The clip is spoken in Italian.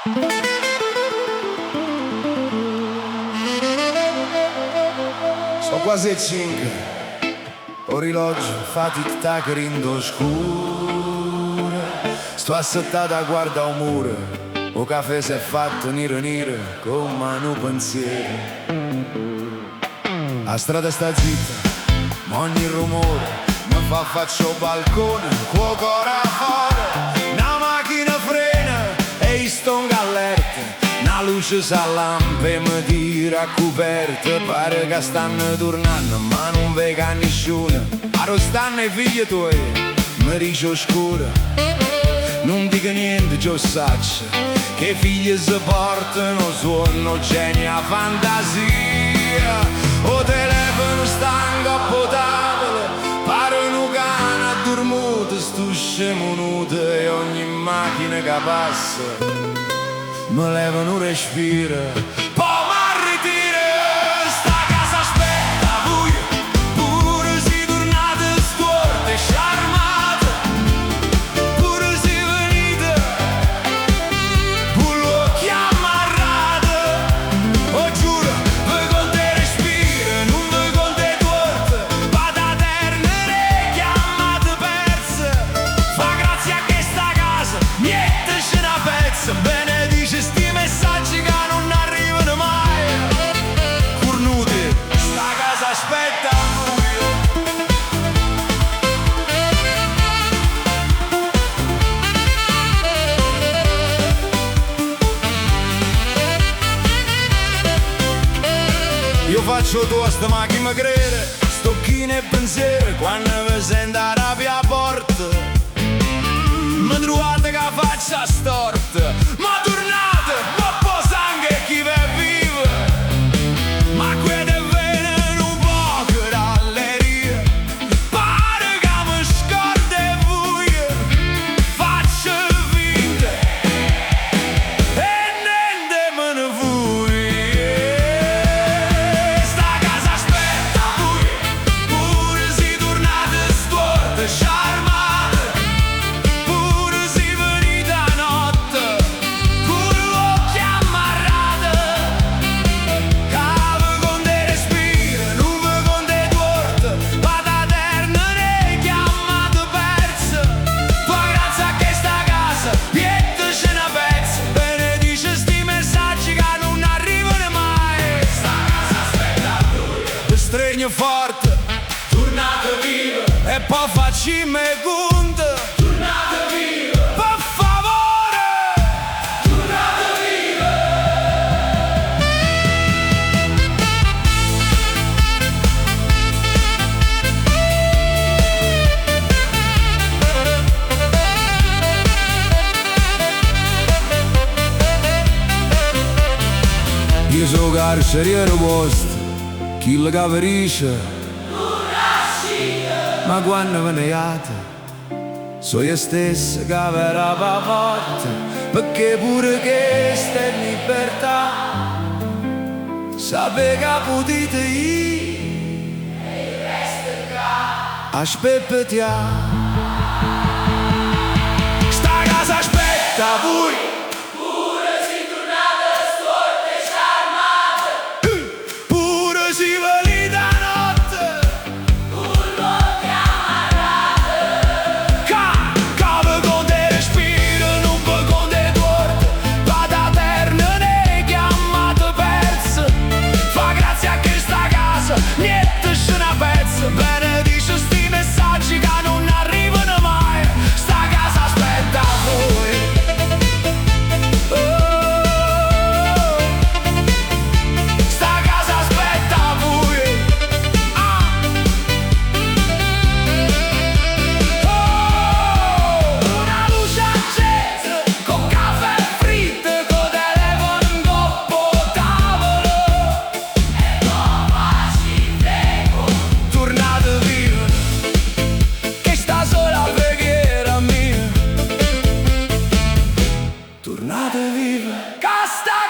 Sono quasi le 5, orologio fa tic tac rindo scuro. Sto assettata a guarda un muro, o caffè si è fatto nero nero come un pensiero. La strada sta zitta, ma ogni rumore mi fa faccio balcone, con cuore fuori. Una macchina frena e io sto in allerta. Una luce s'allampa e mi tira a coperta. Pare che stanno tornando ma non vega nessuno. Aro stanno i figli tuoi, mi dice oscura. Non dico niente, già saccio che i figli si portano, suono geni a fantasia. O telefono stanco a potable, pare un cane a dormute, sto scemo nudo e ogni macchina che passa mi leva un respiro, poi m'arritiro. Sta casa aspetta voi, pure si tornate storte e sciarmate, pure si venite, con l'occhi ammarrate. Oh giuro, voi con te respiro, non voi con te torte, vado a ternere chiamate perse. Fa grazie a questa casa, niente ce n'ha pezza, benedice sti messaggi che non arrivano mai. Cornuti, sta casa aspetta buio. Io faccio toast ma chi mi crede, stocchino e pensiero quando vi sento a rabbia a porta. Mi trovate che faccia storta, ma tornate, ma po' sangue chi ve vive. Ma quelle veneno un po' che ralleria, pare che mi scorde voi. Faccio finta e niente me ne vuoi. Sta casa aspetta voi, pure si tornate storte, sciarmate, pure si venite a notte, con l'occhi ammarrate. Cave con te respiro, non ve con te torte, vado a ternere chiamate perse. Fa grazie a questa casa, niente ce n'ha pezza, benedice sti messaggi che non arrivano mai. Sta casa aspetta voi, ti stringo forte, tornate vive, e poi facciamo conto. Tornate vive, per favore, tornate vive. Io so carceriere vostro, chi la caverisce. Ma quando veniate, so io stesso che verrà forte, perché pure questa è libertà. Sapete che potete io e il resto qua aspettiamo. Sta casa aspetta voi, pure si tornate storte e sciarmate, pure si venite a notte, con l'occhi ammarrate. Cave con te respiro, non voi con te torte, vado a ternere chiamate perse. Fa grazie a questa casa, niente ce n'ha pezza, benedice sti messaggi che non arrivano mai. Sta casa aspetta voi. Sta casa aspetta voi. Una luce accesa, con caffè fritto, con telefono in coppo tavolo, e poi ci frego. Tornate vive, che sta sola preghiera mia. Tornate vive, che sta